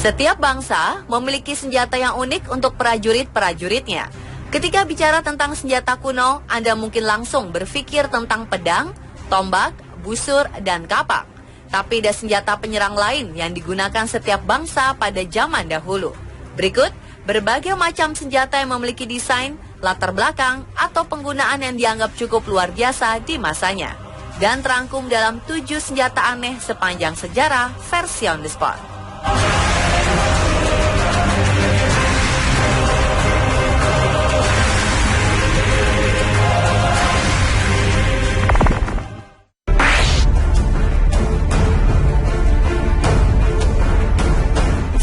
Setiap bangsa memiliki senjata yang unik untuk prajurit-prajuritnya. Ketika bicara tentang senjata kuno, Anda mungkin langsung berpikir tentang pedang, tombak, busur, dan kapak. Tapi ada senjata penyerang lain yang digunakan setiap bangsa pada zaman dahulu. Berikut berbagai macam senjata yang memiliki desain, latar belakang, atau penggunaan yang dianggap cukup luar biasa di masanya. Dan terangkum dalam 7 senjata aneh sepanjang sejarah versi On The Spot.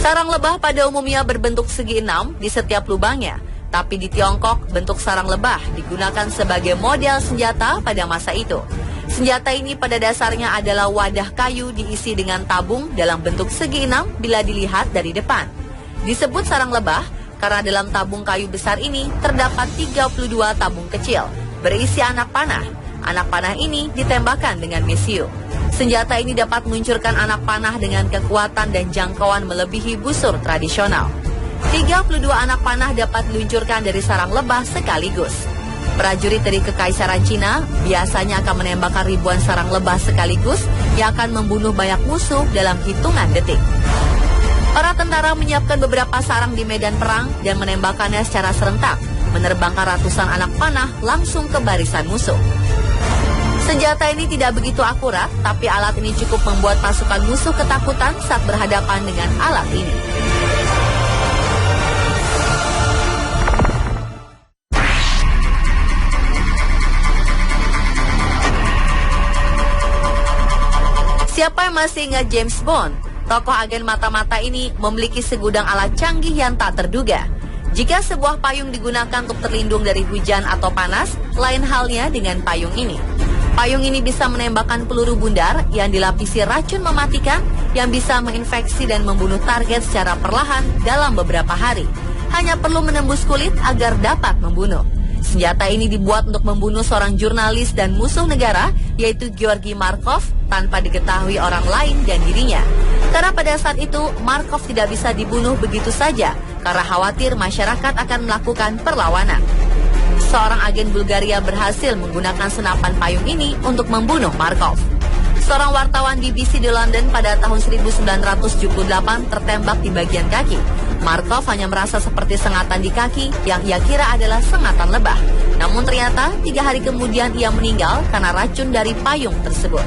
Sarang lebah pada umumnya berbentuk segi 6 di setiap lubangnya. Tapi di Tiongkok, bentuk sarang lebah digunakan sebagai model senjata pada masa itu. Senjata ini pada dasarnya adalah wadah kayu diisi dengan tabung dalam bentuk segi 6 bila dilihat dari depan. Disebut sarang lebah karena dalam tabung kayu besar ini terdapat 32 tabung kecil berisi anak panah. Anak panah ini ditembakkan dengan mesiu. Senjata ini dapat meluncurkan anak panah dengan kekuatan dan jangkauan melebihi busur tradisional. 32 anak panah dapat diluncurkan dari sarang lebah sekaligus. Prajurit dari Kekaisaran Cina biasanya akan menembakkan ribuan sarang lebah sekaligus yang akan membunuh banyak musuh dalam hitungan detik. Para tentara menyiapkan beberapa sarang di medan perang dan menembakkannya secara serentak, menerbangkan ratusan anak panah langsung ke barisan musuh. Senjata ini tidak begitu akurat, tapi alat ini cukup membuat pasukan musuh ketakutan saat berhadapan dengan alat ini. Siapa yang masih ingat James Bond? Tokoh agen mata-mata ini memiliki segudang alat canggih yang tak terduga. Jika sebuah payung digunakan untuk terlindung dari hujan atau panas, lain halnya dengan payung ini. Payung ini bisa menembakkan peluru bundar yang dilapisi racun mematikan yang bisa menginfeksi dan membunuh target secara perlahan dalam beberapa hari. Hanya perlu menembus kulit agar dapat membunuh. Senjata ini dibuat untuk membunuh seorang jurnalis dan musuh negara, yaitu Georgi Markov, tanpa diketahui orang lain dan dirinya. Karena pada saat itu, Markov tidak bisa dibunuh begitu saja, karena khawatir masyarakat akan melakukan perlawanan. Seorang agen Bulgaria berhasil menggunakan senapan payung ini untuk membunuh Markov. Seorang wartawan BBC di London pada tahun 1978 tertembak di bagian kaki. Markov hanya merasa seperti sengatan di kaki yang ia kira adalah sengatan lebah. Namun ternyata 3 hari kemudian ia meninggal karena racun dari payung tersebut.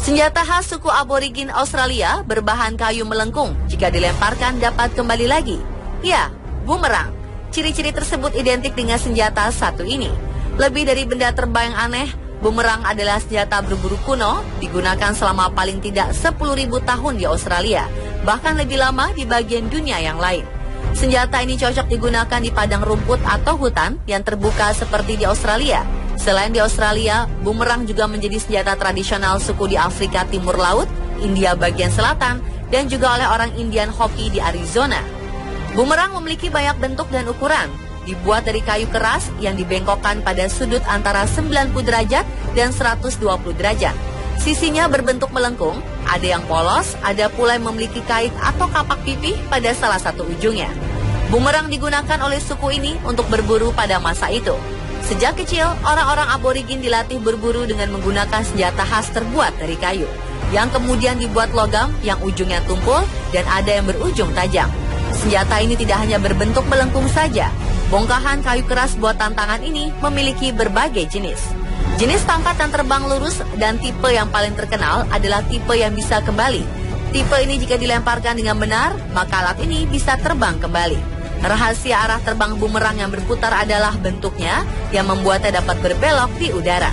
Senjata khas suku aborigin Australia berbahan kayu melengkung. Jika dilemparkan dapat kembali lagi. Ya, bumerang. Ciri-ciri tersebut identik dengan senjata satu ini. Lebih dari benda terbang yang aneh, bumerang adalah senjata berburu kuno, digunakan selama paling tidak 10.000 tahun di Australia, bahkan lebih lama di bagian dunia yang lain. Senjata ini cocok digunakan di padang rumput atau hutan yang terbuka seperti di Australia. Selain di Australia, bumerang juga menjadi senjata tradisional suku di Afrika Timur Laut, India bagian selatan, dan juga oleh orang Indian Hopi di Arizona. Bumerang memiliki banyak bentuk dan ukuran, dibuat dari kayu keras yang dibengkokkan pada sudut antara 90 derajat dan 120 derajat. Sisinya berbentuk melengkung, ada yang polos, ada pula yang memiliki kait atau kapak pipih pada salah satu ujungnya. Bumerang digunakan oleh suku ini untuk berburu pada masa itu. Sejak kecil, orang-orang aborigin dilatih berburu dengan menggunakan senjata khas terbuat dari kayu, yang kemudian dibuat logam yang ujungnya tumpul dan ada yang berujung tajam. Senjata ini tidak hanya berbentuk melengkung saja. Bongkahan kayu keras buatan tangan ini memiliki berbagai jenis. Jenis tongkat yang terbang lurus dan tipe yang paling terkenal adalah tipe yang bisa kembali. Tipe ini jika dilemparkan dengan benar, maka alat ini bisa terbang kembali. Rahasia arah terbang bumerang yang berputar adalah bentuknya yang membuatnya dapat berbelok di udara.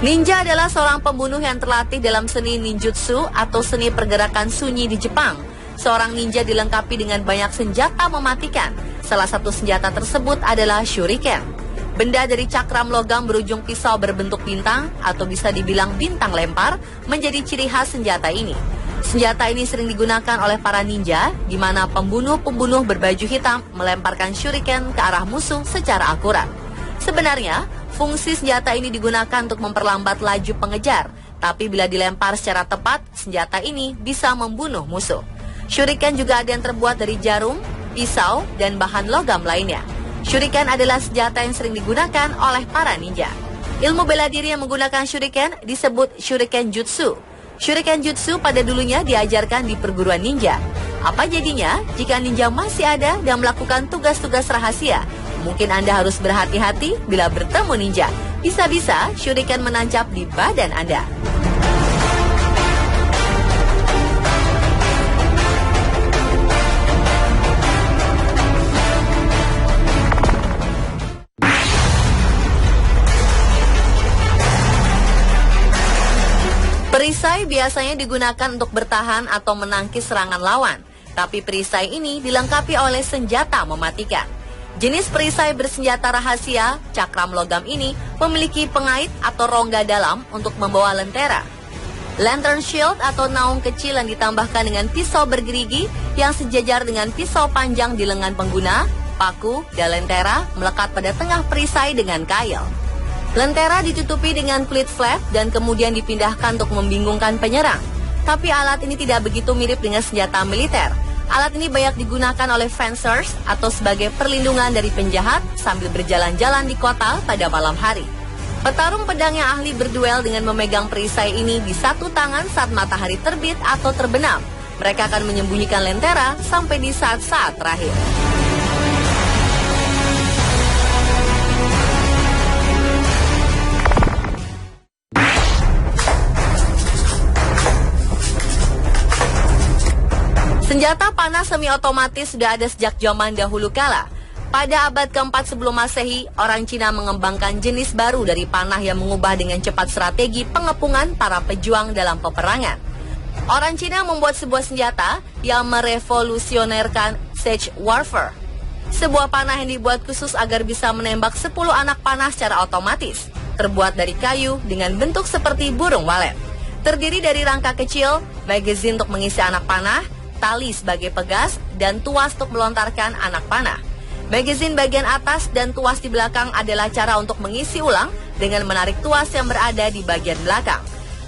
Ninja adalah seorang pembunuh yang terlatih dalam seni ninjutsu atau seni pergerakan sunyi di Jepang. Seorang ninja dilengkapi dengan banyak senjata mematikan. Salah satu senjata tersebut adalah shuriken. Benda dari cakram logam berujung pisau berbentuk bintang atau bisa dibilang bintang lempar menjadi ciri khas senjata ini. Senjata ini sering digunakan oleh para ninja, di mana pembunuh-pembunuh berbaju hitam melemparkan shuriken ke arah musuh secara akurat. Sebenarnya, fungsi senjata ini digunakan untuk memperlambat laju pengejar, tapi bila dilempar secara tepat, senjata ini bisa membunuh musuh. Shuriken juga ada yang terbuat dari jarum, pisau, dan bahan logam lainnya. Shuriken adalah senjata yang sering digunakan oleh para ninja. Ilmu bela diri yang menggunakan shuriken disebut shuriken jutsu. Shuriken jutsu pada dulunya diajarkan di perguruan ninja. Apa jadinya jika ninja masih ada dan melakukan tugas-tugas rahasia? Mungkin Anda harus berhati-hati bila bertemu ninja. Bisa-bisa shuriken menancap di badan Anda. Perisai biasanya digunakan untuk bertahan atau menangkis serangan lawan. Tapi perisai ini dilengkapi oleh senjata mematikan. Jenis perisai bersenjata rahasia, cakram logam ini memiliki pengait atau rongga dalam untuk membawa lentera. Lantern shield atau naung kecil yang ditambahkan dengan pisau bergerigi yang sejajar dengan pisau panjang di lengan pengguna, paku, dan lentera melekat pada tengah perisai dengan kail. Lentera ditutupi dengan kulit flap dan kemudian dipindahkan untuk membingungkan penyerang. Tapi alat ini tidak begitu mirip dengan senjata militer. Alat ini banyak digunakan oleh fencers atau sebagai perlindungan dari penjahat sambil berjalan-jalan di kota pada malam hari. Petarung pedang yang ahli berduel dengan memegang perisai ini di satu tangan saat matahari terbit atau terbenam. Mereka akan menyembunyikan lentera sampai di saat-saat terakhir. Senjata panah semi-otomatis sudah ada sejak zaman dahulu kala. Pada abad keempat sebelum Masehi, orang Cina mengembangkan jenis baru dari panah yang mengubah dengan cepat strategi pengepungan para pejuang dalam peperangan. Orang Cina membuat sebuah senjata yang merevolusionerkan siege warfare. Sebuah panah yang dibuat khusus agar bisa menembak 10 anak panah secara otomatis. Terbuat dari kayu dengan bentuk seperti burung walet. Terdiri dari rangka kecil, magazine untuk mengisi anak panah, tali sebagai pegas, dan tuas untuk melontarkan anak panah. Magazine bagian atas dan tuas di belakang adalah cara untuk mengisi ulang dengan menarik tuas yang berada di bagian belakang.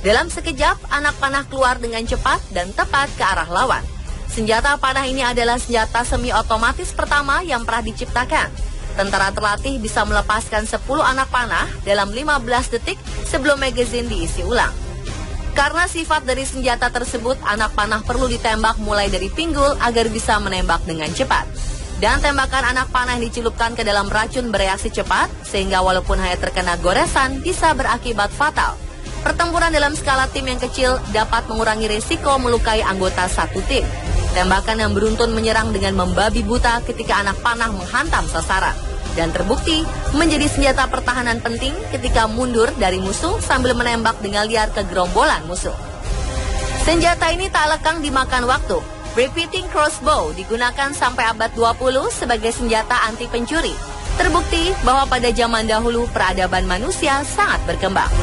Dalam sekejap, anak panah keluar dengan cepat dan tepat ke arah lawan. Senjata panah ini adalah senjata semi-otomatis pertama yang pernah diciptakan. Tentara terlatih bisa melepaskan 10 anak panah dalam 15 detik sebelum magazine diisi ulang. Karena sifat dari senjata tersebut, anak panah perlu ditembak mulai dari pinggul agar bisa menembak dengan cepat. Dan tembakan anak panah yang dicelupkan ke dalam racun bereaksi cepat, sehingga walaupun hanya terkena goresan, bisa berakibat fatal. Pertempuran dalam skala tim yang kecil dapat mengurangi risiko melukai anggota satu tim. Tembakan yang beruntun menyerang dengan membabi buta ketika anak panah menghantam sasaran. Dan terbukti menjadi senjata pertahanan penting ketika mundur dari musuh sambil menembak dengan liar ke gerombolan musuh. Senjata ini tak lekang dimakan waktu. Repeating crossbow digunakan sampai abad 20 sebagai senjata anti pencuri. Terbukti bahwa pada zaman dahulu peradaban manusia sangat berkembang.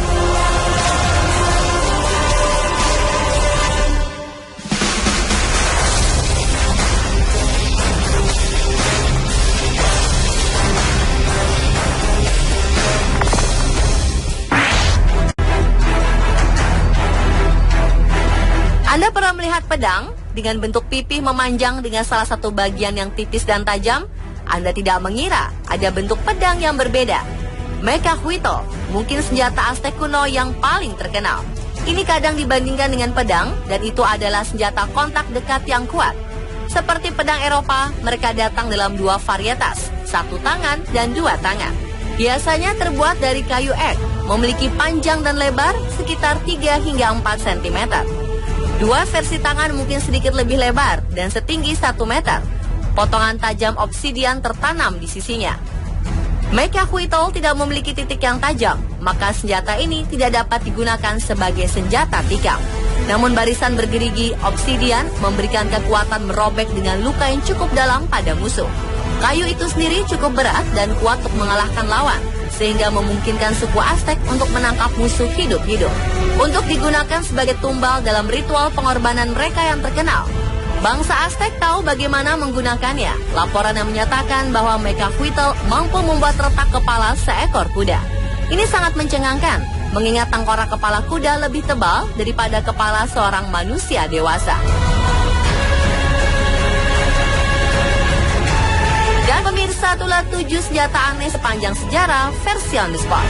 Anda pernah melihat pedang dengan bentuk pipih memanjang dengan salah satu bagian yang tipis dan tajam? Anda tidak mengira ada bentuk pedang yang berbeda. Mecahuitl, mungkin senjata Aztec kuno yang paling terkenal. Ini kadang dibandingkan dengan pedang dan itu adalah senjata kontak dekat yang kuat. Seperti pedang Eropa, mereka datang dalam 2 varietas, 1 tangan dan 2 tangan. Biasanya terbuat dari kayu ek, memiliki panjang dan lebar sekitar 3 hingga 4 cm. 2 versi tangan mungkin sedikit lebih lebar dan setinggi 1 meter. Potongan tajam obsidian tertanam di sisinya. Mekahuitl tidak memiliki titik yang tajam, maka senjata ini tidak dapat digunakan sebagai senjata tikam. Namun barisan bergerigi obsidian memberikan kekuatan merobek dengan luka yang cukup dalam pada musuh. Kayu itu sendiri cukup berat dan kuat untuk mengalahkan lawan, sehingga memungkinkan suku Aztec untuk menangkap musuh hidup-hidup. Untuk digunakan sebagai tumbal dalam ritual pengorbanan mereka yang terkenal. Bangsa Aztec tahu bagaimana menggunakannya. Laporan yang menyatakan bahwa Mekahuitl mampu membuat retak kepala seekor kuda. Ini sangat mencengangkan, mengingat tengkorak kepala kuda lebih tebal daripada kepala seorang manusia dewasa. Dan pemirsa, itulah 7 senjata aneh sepanjang sejarah versi On The Spot.